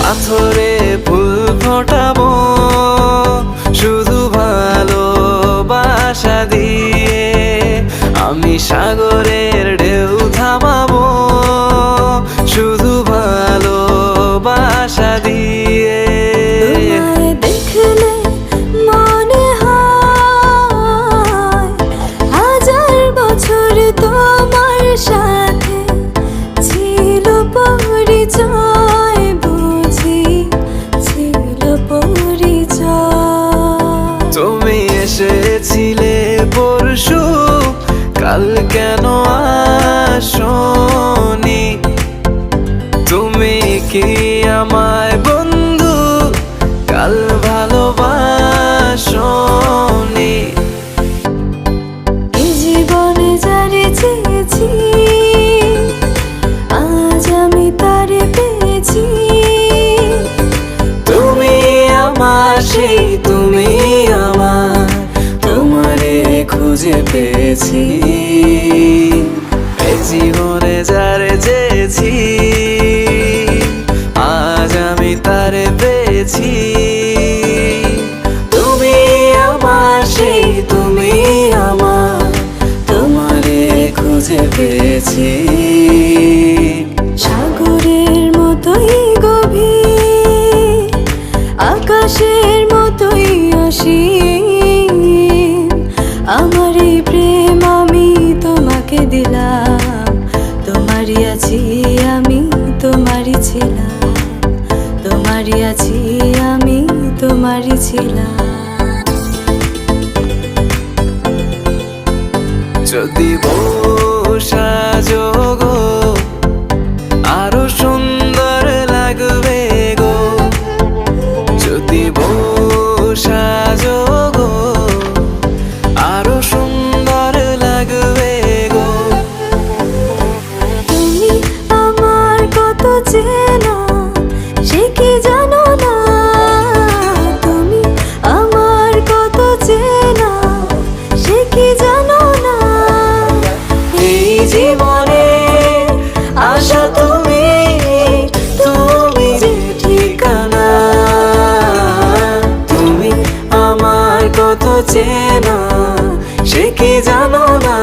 পাথরে ফুল ফোটাবো শুধু ভালোবাসা দিয়ে, আমি সাগরের ঢেউ থামাবো শুধু ভালোবাসা দিয়ে। তোমায় দেখলে মনে হয় হাজার বছর তোমার সাথে ছিল পরিচয়, বুঝি ছিল পরিচয়। তুমি এসেছিলে পরশু, কাল কেন আসোনি? তুমি কি আমায় বন্ধু কাল ভালোবাসোনি? এই জীবনে যারে চেয়েছি আজ আমি তারে পেয়েছি। তুমি আমার সেই তুমি আমার, তোমারে খুঁজে পেয়েছি। এই জীবনে যারে চেয়েছি আজ আমি তারে পেয়েছি। তুমি আমার সেই তুমি আমার, তোমারে খুঁজে পেয়েছি। সাগরের মতোই গভীর, আকাশের মতোই অসীম, আমার এই প্রেম আমি তোমাকে দিলাম। তোমারই আছি আমি, তোমারই ছিলাম, তোমারই আছি আমি, তোমারই ছিলাম। যদি বসা যোগো আরো সুন্দর লাগবে গো, যদি বসা যোগো আরো সুন্দর লাগবে গো। তুমি আমার কত চেনা সে কি জানো না, তুমি আমার কত চেনা সে কি জানো না। এই জীবনে আশা তুমি, তুমি যে ঠিকানা, তুমি আমার কত চেনা সে কি জানো না।